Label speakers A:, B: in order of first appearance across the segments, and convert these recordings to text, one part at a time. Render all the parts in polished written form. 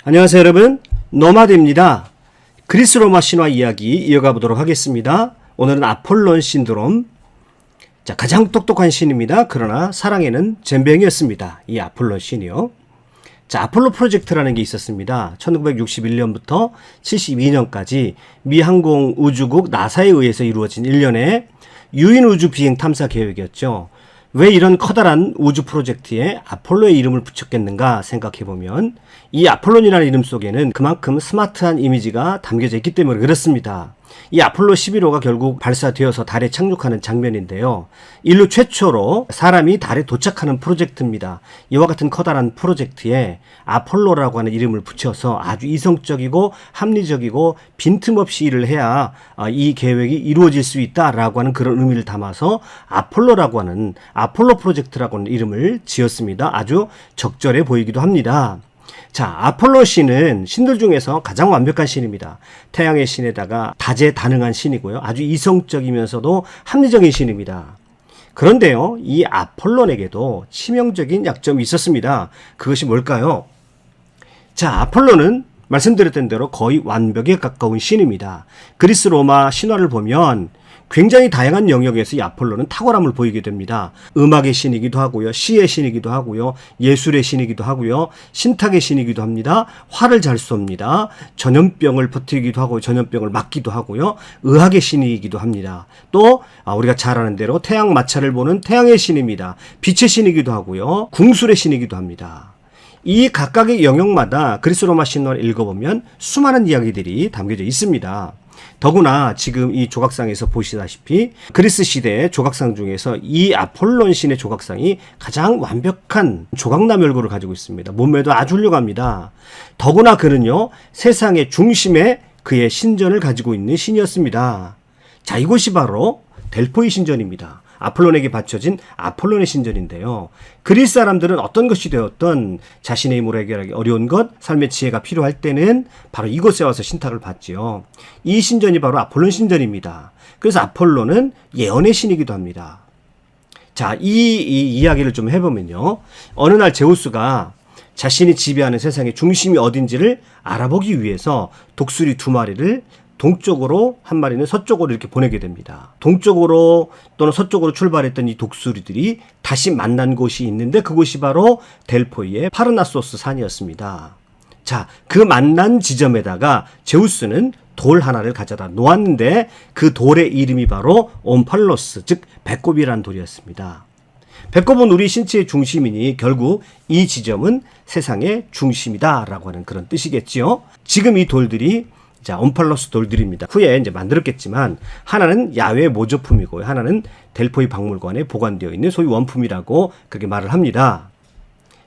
A: 안녕하세요 여러분, 노마드입니다. 그리스 로마 신화 이야기 이어가 보도록 하겠습니다. 오늘은 아폴론 신드롬. 자, 가장 똑똑한 신입니다. 그러나 사랑에는 젬병이었습니다. 이 아폴론 신이요. 자, 아폴로 프로젝트라는 게 있었습니다. 1961년부터 72년까지 미 항공 우주국 나사에 의해서 이루어진 일련의 유인 우주 비행 탐사 계획이었죠. 왜 이런 커다란 우주 프로젝트에 아폴로의 이름을 붙였겠는가 생각해보면 이 아폴론이라는 이름 속에는 그만큼 스마트한 이미지가 담겨져 있기 때문에 그렇습니다. 이 아폴로 11호가 결국 발사되어서 달에 착륙하는 장면인데요. 인류 최초로 사람이 달에 도착하는 프로젝트입니다. 이와 같은 커다란 프로젝트에 아폴로라고 하는 이름을 붙여서 아주 이성적이고 합리적이고 빈틈없이 일을 해야 이 계획이 이루어질 수 있다라고 하는 그런 의미를 담아서 아폴로라고 하는 아폴로 프로젝트라고 하는 이름을 지었습니다. 아주 적절해 보이기도 합니다. 자, 아폴로 신은 신들 중에서 가장 완벽한 신입니다. 태양의 신에다가 다재다능한 신이고요. 아주 이성적이면서도 합리적인 신입니다. 그런데요, 이 아폴론에게도 치명적인 약점이 있었습니다. 그것이 뭘까요? 자, 아폴로는 말씀드렸던 대로 거의 완벽에 가까운 신입니다. 그리스 로마 신화를 보면 굉장히 다양한 영역에서 이 아폴로는 탁월함을 보이게 됩니다. 음악의 신이기도 하고요. 시의 신이기도 하고요. 예술의 신이기도 하고요. 신탁의 신이기도 합니다. 활을 잘 쏩니다. 전염병을 퍼뜨리기도 하고 전염병을 막기도 하고요. 의학의 신이기도 합니다. 또 우리가 잘 아는 대로 태양 마차를 보는 태양의 신입니다. 빛의 신이기도 하고요. 궁술의 신이기도 합니다. 이 각각의 영역마다 그리스 로마 신화를 읽어보면 수많은 이야기들이 담겨져 있습니다. 더구나 지금 이 조각상에서 보시다시피 그리스 시대의 조각상 중에서 이 아폴론 신의 조각상이 가장 완벽한 조각나멸구를 가지고 있습니다. 몸매도 아주 훌륭합니다. 더구나 그는요, 세상의 중심에 그의 신전을 가지고 있는 신이었습니다. 자, 이곳이 바로 델포이 신전입니다. 아폴론에게 바쳐진 아폴론의 신전인데요. 그리스 사람들은 어떤 것이 되었던 자신의 힘으로 해결하기 어려운 것, 삶의 지혜가 필요할 때는 바로 이곳에 와서 신탁을 받지요. 이 신전이 바로 아폴론 신전입니다. 그래서 아폴론은 예언의 신이기도 합니다. 자, 이 이야기를 좀 해보면요. 어느 날 제우스가 자신이 지배하는 세상의 중심이 어딘지를 알아보기 위해서 독수리 2마리를 동쪽으로 한 마리는 서쪽으로 이렇게 보내게 됩니다. 동쪽으로 또는 서쪽으로 출발했던 이 독수리들이 다시 만난 곳이 있는데 그곳이 바로 델포이의 파르나소스 산이었습니다. 자, 그 만난 지점에다가 제우스는 돌 하나를 가져다 놓았는데 그 돌의 이름이 바로 옴팔로스, 즉 배꼽이라는 돌이었습니다. 배꼽은 우리 신체의 중심이니 결국 이 지점은 세상의 중심이다라고 하는 그런 뜻이겠지요. 지금 이 돌들이 옴팔로스 돌들입니다. 후에 이제 만들었겠지만 하나는 야외 모조품이고 하나는 델포이 박물관에 보관되어 있는 소위 원품이라고 그렇게 말을 합니다.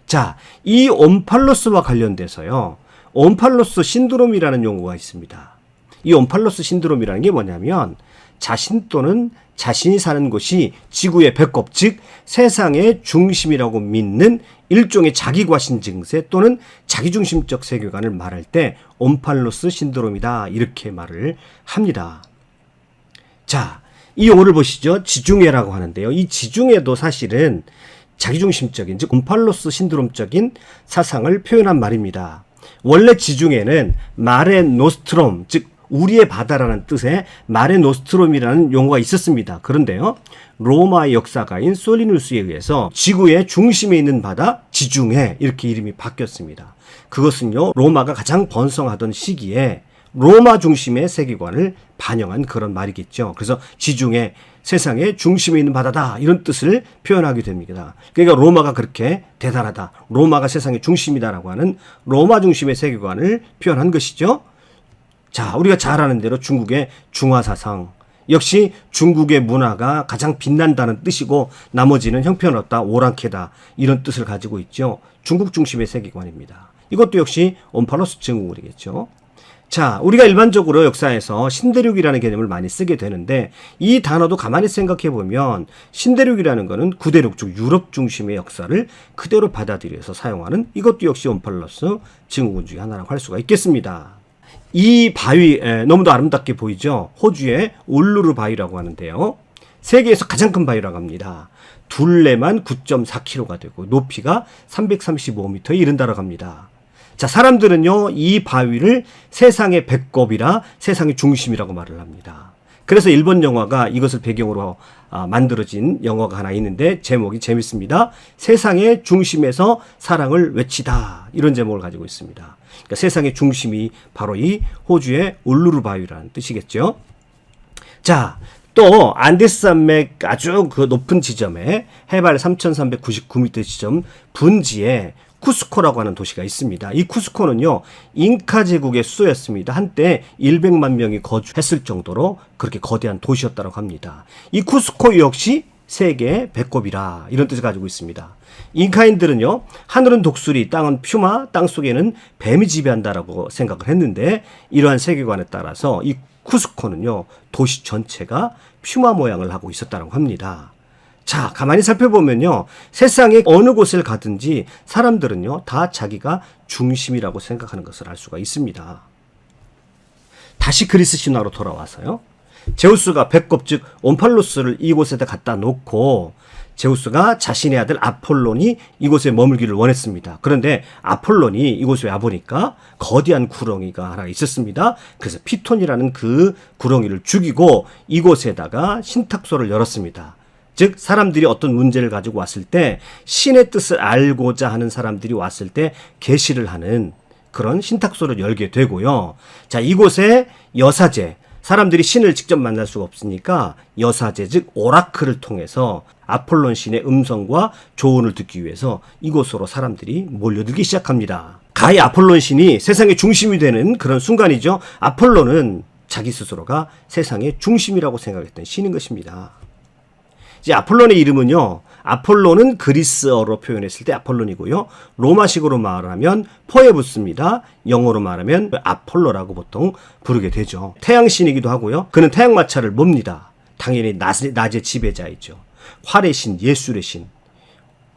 A: 자, 이 옴팔로스와 관련돼서요, 옴팔로스 신드롬이라는 용어가 있습니다. 이 옴팔로스 신드롬이라는 게 뭐냐면 자신 또는 자신이 사는 곳이 지구의 배꼽, 즉 세상의 중심이라고 믿는 일종의 자기과신 증세 또는 자기중심적 세계관을 말할 때 옴팔로스 신드롬이다, 이렇게 말을 합니다. 자, 이 용어를 보시죠. 지중해라고 하는데요. 이 지중해도 사실은 자기중심적인, 즉 옴팔로스 신드롬적인 사상을 표현한 말입니다. 원래 지중해는 마레 노스트롬, 즉 우리의 바다라는 뜻의 마레 노스트롬이라는 용어가 있었습니다. 그런데요, 로마의 역사가인 솔리누스에 의해서 지구의 중심에 있는 바다 지중해, 이렇게 이름이 바뀌었습니다. 그것은요, 로마가 가장 번성하던 시기에 로마 중심의 세계관을 반영한 그런 말이겠죠. 그래서 지중해, 세상의 중심에 있는 바다다, 이런 뜻을 표현하게 됩니다. 그러니까 로마가 그렇게 대단하다, 로마가 세상의 중심이다라고 하는 로마 중심의 세계관을 표현한 것이죠. 자, 우리가 잘 아는 대로 중국의 중화사상, 역시 중국의 문화가 가장 빛난다는 뜻이고 나머지는 형편없다, 오랑캐다, 이런 뜻을 가지고 있죠. 중국 중심의 세계관입니다. 이것도 역시 옴팔로스 증후군이겠죠. 자, 우리가 일반적으로 역사에서 신대륙이라는 개념을 많이 쓰게 되는데 이 단어도 가만히 생각해 보면 신대륙이라는 것은 구대륙, 즉 유럽 중심의 역사를 그대로 받아들여서 사용하는, 이것도 역시 옴팔로스 증후군 중에 하나라고 할 수가 있겠습니다. 이 바위 너무도 아름답게 보이죠. 호주의 울루르 바위라고 하는데요, 세계에서 가장 큰 바위라고 합니다. 둘레만 9.4km가 되고 높이가 335m에 이른다고 합니다. 자, 사람들은요, 이 바위를 세상의 배꼽이라 세상의 중심이라고 말을 합니다. 그래서 일본 영화가 이것을 배경으로 만들어진 영화가 하나 있는데 제목이 재밌습니다. 세상의 중심에서 사랑을 외치다. 이런 제목을 가지고 있습니다. 그러니까 세상의 중심이 바로 이 호주의 울루루 바위라는 뜻이겠죠. 자, 또 안데스 산맥 아주 그 높은 지점에 해발 3,399m 지점 분지에 쿠스코라고 하는 도시가 있습니다. 이 쿠스코는요, 잉카 제국의 수도였습니다. 한때 100만 명이 거주했을 정도로 그렇게 거대한 도시였다고 합니다. 이 쿠스코 역시 세계의 배꼽이라 이런 뜻을 가지고 있습니다. 잉카인들은요, 하늘은 독수리, 땅은 퓨마, 땅 속에는 뱀이 지배한다라고 생각을 했는데 이러한 세계관에 따라서 이 쿠스코는요, 도시 전체가 퓨마 모양을 하고 있었다고 합니다. 자, 가만히 살펴보면요, 세상에 어느 곳을 가든지 사람들은요, 다 자기가 중심이라고 생각하는 것을 알 수가 있습니다. 다시 그리스 신화로 돌아와서요, 제우스가 배꼽 즉 온팔로스를 이곳에다 갖다 놓고 제우스가 자신의 아들 아폴론이 이곳에 머물기를 원했습니다. 그런데 아폴론이 이곳에 와보니까 거대한 구렁이가 하나 있었습니다. 그래서 피톤이라는 그 구렁이를 죽이고 이곳에다가 신탁소를 열었습니다. 즉 사람들이 어떤 문제를 가지고 왔을 때 신의 뜻을 알고자 하는 사람들이 왔을 때 계시를 하는 그런 신탁소를 열게 되고요. 자, 이곳에 여사제, 사람들이 신을 직접 만날 수가 없으니까 여사제 즉 오라클을 통해서 아폴론 신의 음성과 조언을 듣기 위해서 이곳으로 사람들이 몰려들기 시작합니다. 가히 아폴론 신이 세상의 중심이 되는 그런 순간이죠. 아폴론은 자기 스스로가 세상의 중심이라고 생각했던 신인 것입니다. 이제 아폴론의 이름은요, 아폴론은 그리스어로 표현했을 때 아폴론이고요, 로마식으로 말하면 포에부스입니다. 영어로 말하면 아폴로라고 보통 부르게 되죠. 태양신이기도 하고요. 그는 태양마차를 몹니다. 당연히 낮의 지배자이죠. 활의 신, 예술의 신.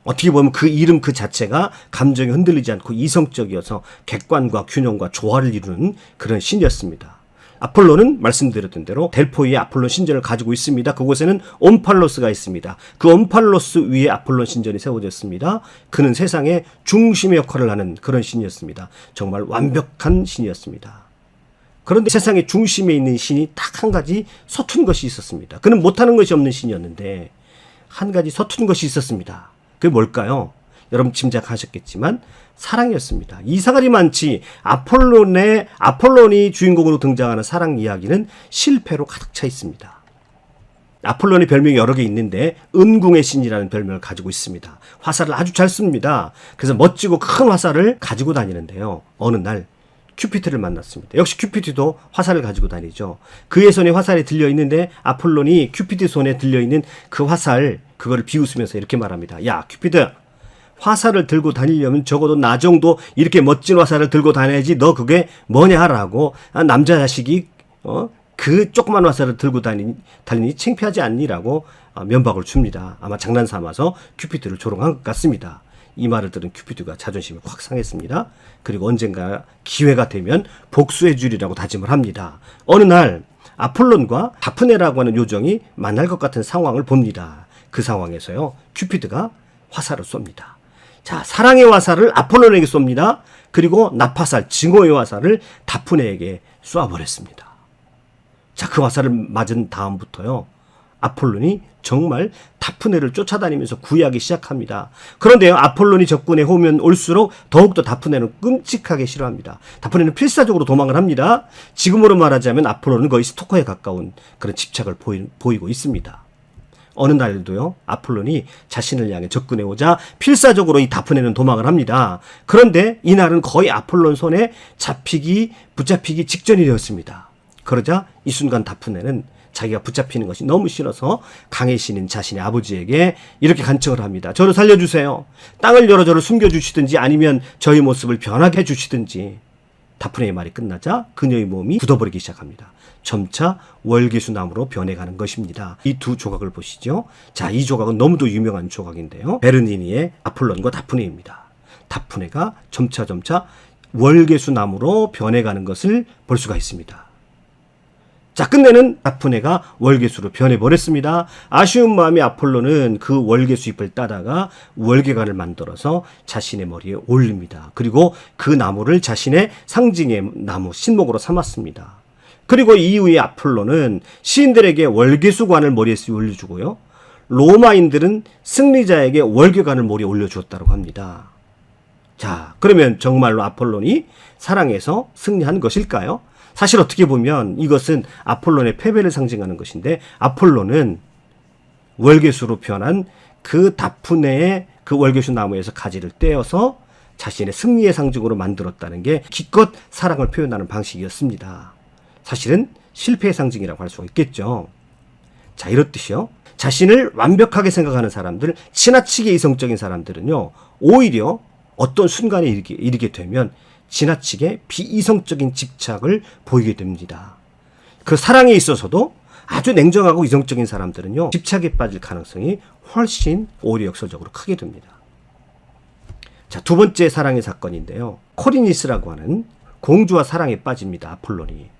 A: 어떻게 보면 그 이름 그 자체가 감정이 흔들리지 않고 이성적이어서 객관과 균형과 조화를 이루는 그런 신이었습니다. 아폴론은 말씀드렸던 대로 델포이에 아폴론 신전을 가지고 있습니다. 그곳에는 온팔로스가 있습니다. 그 온팔로스 위에 아폴론 신전이 세워졌습니다. 그는 세상의 중심의 역할을 하는 그런 신이었습니다. 정말 완벽한 신이었습니다. 그런데 세상의 중심에 있는 신이 딱 한 가지 서툰 것이 있었습니다. 그는 못하는 것이 없는 신이었는데 한 가지 서툰 것이 있었습니다. 그게 뭘까요? 여러분 짐작하셨겠지만 사랑이었습니다. 이상하리 많지 아폴론이 주인공으로 등장하는 사랑 이야기는 실패로 가득 차 있습니다. 아폴론의 별명이 여러 개 있는데 은궁의 신이라는 별명을 가지고 있습니다. 화살을 아주 잘 씁니다. 그래서 멋지고 큰 화살을 가지고 다니는데요. 어느 날 큐피트를 만났습니다. 역시 큐피트도 화살을 가지고 다니죠. 그의 손에 화살이 들려있는데 아폴론이 큐피트 손에 들려있는 그 화살, 그거를 비웃으면서 이렇게 말합니다. 야, 큐피트, 화살을 들고 다니려면 적어도 나 정도 이렇게 멋진 화살을 들고 다녀야지 너 그게 뭐냐라고, 남자 자식이 그 조그만 화살을 들고 다니니 창피하지 않니라고 면박을 줍니다. 아마 장난 삼아서 큐피트를 조롱한 것 같습니다. 이 말을 들은 큐피트가 자존심이 확 상했습니다. 그리고 언젠가 기회가 되면 복수해 주리라고 다짐을 합니다. 어느 날 아폴론과 다프네라고 하는 요정이 만날 것 같은 상황을 봅니다. 그 상황에서요, 큐피드가 화살을 쏩니다. 자, 사랑의 화살을 아폴론에게 쏩니다. 그리고 납화살, 증오의 화살을 다프네에게 쏘아버렸습니다. 자, 그 화살을 맞은 다음부터요, 아폴론이 정말 다프네를 쫓아다니면서 구애하기 시작합니다. 그런데요, 아폴론이 접근해 오면 올수록 더욱더 다프네는 끔찍하게 싫어합니다. 다프네는 필사적으로 도망을 합니다. 지금으로 말하자면 아폴론은 거의 스토커에 가까운 그런 집착을 보이고 있습니다. 어느 날도요, 아폴론이 자신을 향해 접근해 오자 필사적으로 이 다프네는 도망을 합니다. 그런데 이날은 거의 아폴론 손에 붙잡히기 직전이 되었습니다. 그러자 이 순간 다프네는 자기가 붙잡히는 것이 너무 싫어서 강의 신인 자신의 아버지에게 이렇게 간청을 합니다. 저를 살려주세요. 땅을 열어 저를 숨겨주시든지 아니면 저의 모습을 변하게 해주시든지. 다프네의 말이 끝나자 그녀의 몸이 굳어버리기 시작합니다. 점차 월계수나무로 변해가는 것입니다. 이 두 조각을 보시죠. 자, 이 조각은 너무도 유명한 조각인데요. 베르니니의 아폴론과 다프네입니다. 다프네가 점차 월계수나무로 변해가는 것을 볼 수가 있습니다. 자, 끝내는 다프네가 월계수로 변해버렸습니다. 아쉬운 마음의 아폴로는 그 월계수 잎을 따다가 월계관을 만들어서 자신의 머리에 올립니다. 그리고 그 나무를 자신의 상징의 나무, 신목으로 삼았습니다. 그리고 이후에 아폴로는 시인들에게 월계수관을 머리에 올려주고요. 로마인들은 승리자에게 월계관을 머리에 올려주었다고 합니다. 자, 그러면 정말로 아폴론이 사랑에서 승리한 것일까요? 사실 어떻게 보면 이것은 아폴론의 패배를 상징하는 것인데, 아폴론은 월계수로 변한 그 다프네의 그 월계수 나무에서 가지를 떼어서 자신의 승리의 상징으로 만들었다는 게 기껏 사랑을 표현하는 방식이었습니다. 사실은 실패의 상징이라고 할 수가 있겠죠. 자, 이렇듯이요. 자신을 완벽하게 생각하는 사람들, 지나치게 이성적인 사람들은요, 오히려 어떤 순간에 이르게 되면 지나치게 비이성적인 집착을 보이게 됩니다. 그 사랑에 있어서도 아주 냉정하고 이성적인 사람들은요, 집착에 빠질 가능성이 훨씬 오히려 역설적으로 크게 됩니다. 자, 두 번째 사랑의 사건인데요. 코리니스라고 하는 공주와 사랑에 빠집니다. 아폴론이.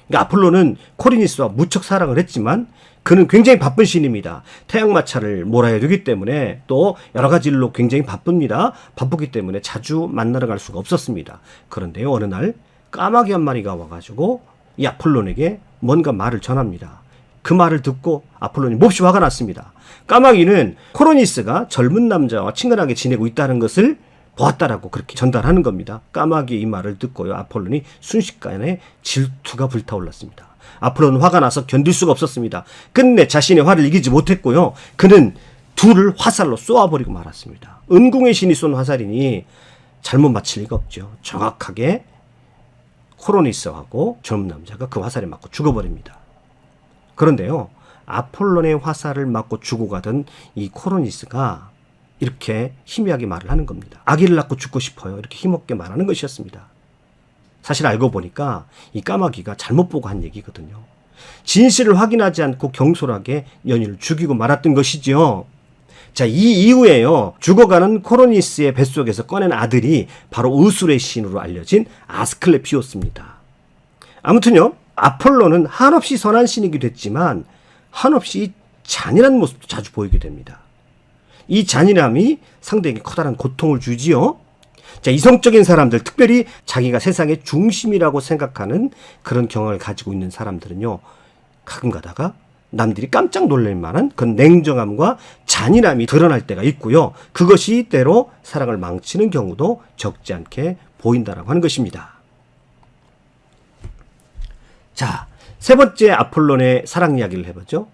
A: 그러니까 아폴론은 코리니스와 무척 사랑을 했지만 그는 굉장히 바쁜 신입니다. 태양마차를 몰아야 되기 때문에 또 여러 가지 일로 굉장히 바쁩니다. 바쁘기 때문에 자주 만나러 갈 수가 없었습니다. 그런데요, 어느 날 까마귀 한 마리가 와가지고 이 아폴론에게 뭔가 말을 전합니다. 그 말을 듣고 아폴론이 몹시 화가 났습니다. 까마귀는 코리니스가 젊은 남자와 친근하게 지내고 있다는 것을 보았다라고 그렇게 전달하는 겁니다. 까마귀의 이 말을 듣고요, 아폴론이 순식간에 질투가 불타올랐습니다. 아폴론은 화가 나서 견딜 수가 없었습니다. 끝내 자신의 화를 이기지 못했고요, 그는 둘을 화살로 쏘아버리고 말았습니다. 은궁의 신이 쏜 화살이니 잘못 맞힐 리가 없죠. 정확하게 코리니스하고 젊은 남자가 그 화살에 맞고 죽어버립니다. 그런데요, 아폴론의 화살을 맞고 죽어가던 이 코리니스가 이렇게 희미하게 말을 하는 겁니다. 아기를 낳고 죽고 싶어요. 이렇게 힘없게 말하는 것이었습니다. 사실 알고 보니까 이 까마귀가 잘못 보고 한 얘기거든요. 진실을 확인하지 않고 경솔하게 연인을 죽이고 말았던 것이죠. 자, 이 이후에요, 죽어가는 코리니스의 뱃속에서 꺼낸 아들이 바로 의술의 신으로 알려진 아스클레피오스입니다. 아무튼요, 아폴로는 한없이 선한 신이기도 했지만 한없이 잔인한 모습도 자주 보이게 됩니다. 이 잔인함이 상대에게 커다란 고통을 주지요. 자, 이성적인 사람들, 특별히 자기가 세상의 중심이라고 생각하는 그런 경험을 가지고 있는 사람들은요, 가끔 가다가 남들이 깜짝 놀랄 만한 그런 냉정함과 잔인함이 드러날 때가 있고요. 그것이 때로 사랑을 망치는 경우도 적지 않게 보인다라고 하는 것입니다. 자, 세 번째 아폴론의 사랑 이야기를 해보죠.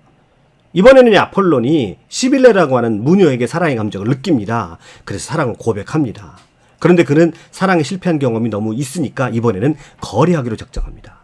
A: 이번에는 아폴론이 시빌레라고 하는 무녀에게 사랑의 감정을 느낍니다. 그래서 사랑을 고백합니다. 그런데 그는 사랑에 실패한 경험이 너무 있으니까 이번에는 거래하기로 작정합니다.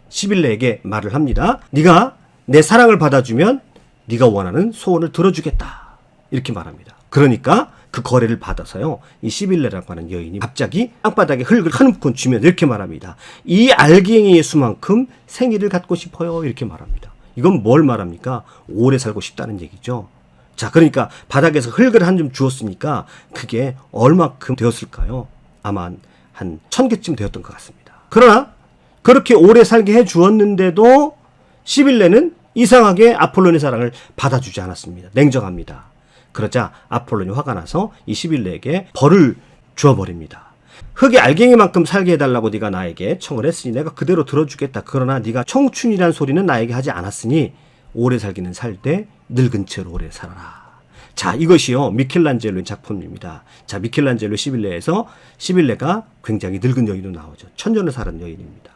A: 시빌레에게 말을 합니다. 네가 내 사랑을 받아주면 네가 원하는 소원을 들어주겠다. 이렇게 말합니다. 그러니까 그 거래를 받아서요, 이 시빌레라고 하는 여인이 갑자기 땅바닥에 흙을 한 움큼 주면 이렇게 말합니다. 이 알갱이의 수만큼 생일을 갖고 싶어요. 이렇게 말합니다. 이건 뭘 말합니까? 오래 살고 싶다는 얘기죠. 자, 그러니까 바닥에서 흙을 한 점 주었으니까 그게 얼마큼 되었을까요? 아마 한 1000개쯤 되었던 것 같습니다. 그러나 그렇게 오래 살게 해주었는데도 시빌레는 이상하게 아폴론의 사랑을 받아주지 않았습니다. 냉정합니다. 그러자 아폴론이 화가 나서 이 시빌레에게 벌을 주어버립니다. 흙의 알갱이만큼 살게 해달라고 네가 나에게 청을 했으니 내가 그대로 들어주겠다. 그러나 네가 청춘이란 소리는 나에게 하지 않았으니 오래 살기는 살 때 늙은 채로 오래 살아라. 자, 이것이요, 미켈란젤로의 작품입니다. 자, 미켈란젤로 시빌레에서 시빌레가 굉장히 늙은 여인으로 나오죠. 천년을 살은 여인입니다.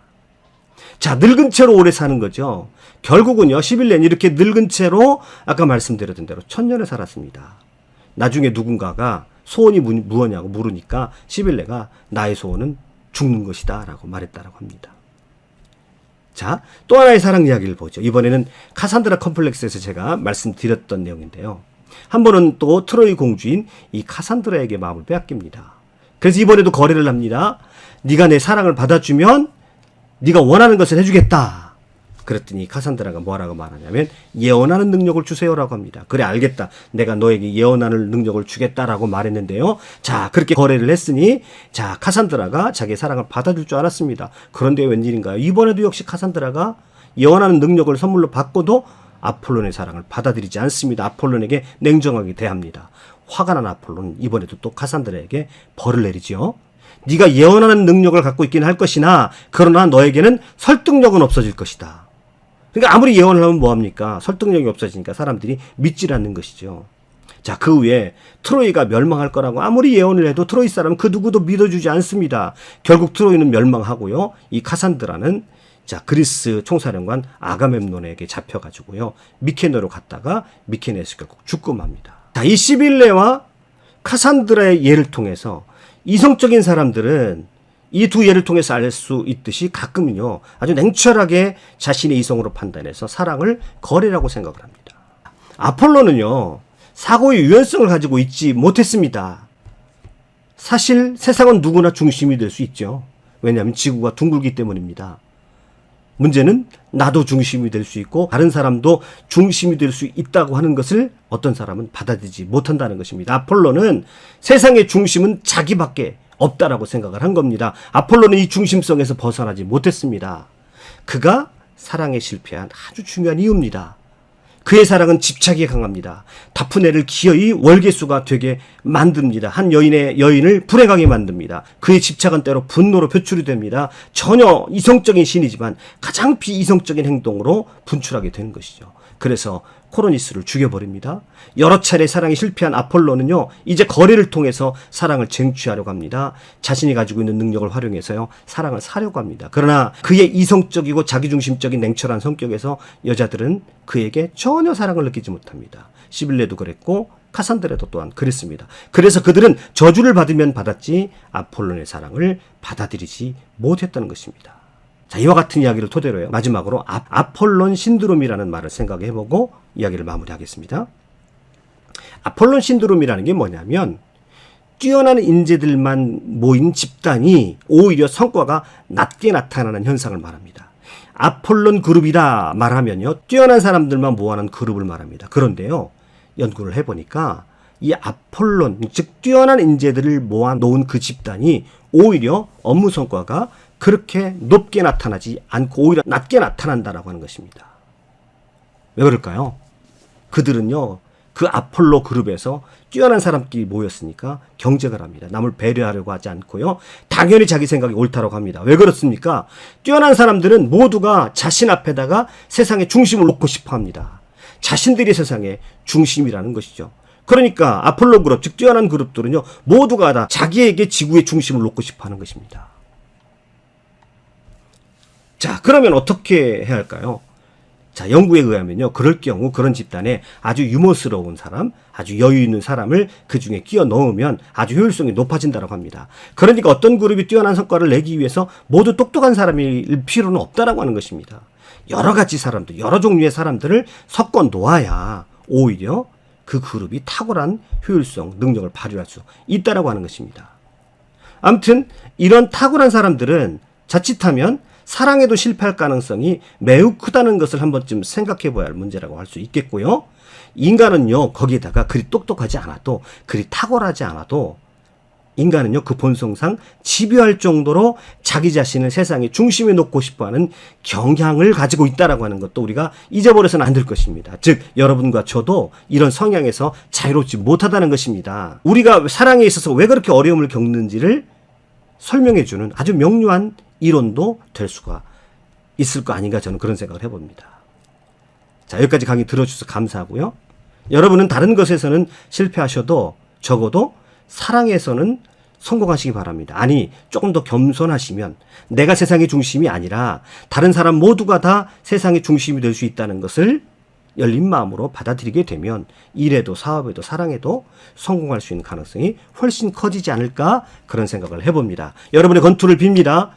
A: 자, 늙은 채로 오래 사는 거죠. 결국은요, 시빌레는 이렇게 늙은 채로 아까 말씀드렸던 대로 천년을 살았습니다. 나중에 누군가가 소원이 무엇냐고 물으니까 시빌레가 나의 소원은 죽는 것이다 라고 말했다라고 합니다. 자, 또 하나의 사랑 이야기를 보죠. 이번에는 카산드라 컴플렉스에서 제가 말씀드렸던 내용인데요. 한 번은 또 트로이 공주인 이 카산드라에게 마음을 빼앗깁니다. 그래서 이번에도 거래를 합니다. 네가 내 사랑을 받아주면 네가 원하는 것을 해주겠다. 그랬더니 카산드라가 뭐라고 말하냐면 예언하는 능력을 주세요라고 합니다. 그래, 알겠다. 내가 너에게 예언하는 능력을 주겠다라고 말했는데요. 자, 그렇게 거래를 했으니 자, 카산드라가 자기의 사랑을 받아줄 줄 알았습니다. 그런데 웬일인가요? 이번에도 역시 카산드라가 예언하는 능력을 선물로 받고도 아폴론의 사랑을 받아들이지 않습니다. 아폴론에게 냉정하게 대합니다. 화가 난 아폴론은 이번에도 또 카산드라에게 벌을 내리죠. 네가 예언하는 능력을 갖고 있긴 할 것이나 그러나 너에게는 설득력은 없어질 것이다. 그러니까 아무리 예언을 하면 뭐합니까? 설득력이 없어지니까 사람들이 믿질 않는 것이죠. 자, 그 후에 트로이가 멸망할 거라고 아무리 예언을 해도 트로이 사람은 그 누구도 믿어주지 않습니다. 결국 트로이는 멸망하고요. 이 카산드라는 그리스 총사령관 아가멤논에게 잡혀가지고요. 미케네로 갔다가 미케네에서 결국 죽고 맙니다. 자, 이 시빌레와 카산드라의 예를 통해서 이성적인 사람들은 이 두 예를 통해서 알 수 있듯이 가끔은요, 아주 냉철하게 자신의 이성으로 판단해서 사랑을 거래라고 생각을 합니다. 아폴로는요, 사고의 유연성을 가지고 있지 못했습니다. 사실 세상은 누구나 중심이 될 수 있죠. 왜냐하면 지구가 둥글기 때문입니다. 문제는 나도 중심이 될 수 있고 다른 사람도 중심이 될 수 있다고 하는 것을 어떤 사람은 받아들이지 못한다는 것입니다. 아폴로는 세상의 중심은 자기밖에 없다라고 생각을 한 겁니다. 아폴로는 이 중심성에서 벗어나지 못했습니다. 그가 사랑에 실패한 아주 중요한 이유입니다. 그의 사랑은 집착이 강합니다. 다프네를 기어이 월계수가 되게 만듭니다. 한 여인을 불행하게 만듭니다. 그의 집착은 때로 분노로 표출이 됩니다. 전혀 이성적인 신이지만 가장 비이성적인 행동으로 분출하게 되는 것이죠. 그래서 코로니스를 죽여버립니다. 여러 차례 사랑에 실패한 아폴로는요, 이제 거래를 통해서 사랑을 쟁취하려고 합니다. 자신이 가지고 있는 능력을 활용해서요, 사랑을 사려고 합니다. 그러나 그의 이성적이고 자기중심적인 냉철한 성격에서 여자들은 그에게 전혀 사랑을 느끼지 못합니다. 시빌레도 그랬고 카산드라도 또한 그랬습니다. 그래서 그들은 저주를 받으면 받았지 아폴론의 사랑을 받아들이지 못했다는 것입니다. 자, 이와 같은 이야기를 토대로요, 마지막으로 아폴론 신드롬이라는 말을 생각해보고 이야기를 마무리하겠습니다. 아폴론 신드롬이라는 게 뭐냐면 뛰어난 인재들만 모인 집단이 오히려 성과가 낮게 나타나는 현상을 말합니다. 아폴론 그룹이다 말하면요, 뛰어난 사람들만 모아놓은 그룹을 말합니다. 그런데요, 연구를 해보니까 이 아폴론, 즉 뛰어난 인재들을 모아놓은 그 집단이 오히려 업무 성과가 그렇게 높게 나타나지 않고 오히려 낮게 나타난다라고 하는 것입니다. 왜 그럴까요? 그들은요, 그 아폴로 그룹에서 뛰어난 사람끼리 모였으니까 경쟁을 합니다. 남을 배려하려고 하지 않고요, 당연히 자기 생각이 옳다라고 합니다. 왜 그렇습니까? 뛰어난 사람들은 모두가 자신 앞에다가 세상의 중심을 놓고 싶어 합니다. 자신들이 세상의 중심이라는 것이죠. 그러니까 아폴로 그룹, 즉 뛰어난 그룹들은요, 모두가 다 자기에게 지구의 중심을 놓고 싶어 하는 것입니다. 자, 그러면 어떻게 해야 할까요? 자, 연구에 의하면요, 그럴 경우 그런 집단에 아주 유머스러운 사람, 아주 여유 있는 사람을 그 중에 끼워 넣으면 아주 효율성이 높아진다고 합니다. 그러니까 어떤 그룹이 뛰어난 성과를 내기 위해서 모두 똑똑한 사람일 필요는 없다라고 하는 것입니다. 여러 가지 사람들, 여러 종류의 사람들을 섞어 놓아야 오히려 그 그룹이 탁월한 효율성, 능력을 발휘할 수 있다라고 하는 것입니다. 아무튼 이런 탁월한 사람들은 자칫하면 사랑에도 실패할 가능성이 매우 크다는 것을 한 번쯤 생각해 봐야 할 문제라고 할 수 있겠고요. 인간은요, 거기에다가 그리 똑똑하지 않아도, 그리 탁월하지 않아도 인간은요, 그 본성상 집요할 정도로 자기 자신을 세상의 중심에 놓고 싶어하는 경향을 가지고 있다라고 하는 것도 우리가 잊어버려서는 안 될 것입니다. 즉 여러분과 저도 이런 성향에서 자유롭지 못하다는 것입니다. 우리가 사랑에 있어서 왜 그렇게 어려움을 겪는지를 설명해주는 아주 명료한 이론도 될 수가 있을 거 아닌가, 저는 그런 생각을 해봅니다. 자, 여기까지 강의 들어주셔서 감사하고요. 여러분은 다른 것에서는 실패하셔도 적어도 사랑에서는 성공하시기 바랍니다. 아니, 조금 더 겸손하시면 내가 세상의 중심이 아니라 다른 사람 모두가 다 세상의 중심이 될 수 있다는 것을 열린 마음으로 받아들이게 되면 일에도 사업에도 사랑에도 성공할 수 있는 가능성이 훨씬 커지지 않을까, 그런 생각을 해봅니다. 여러분의 건투를 빕니다.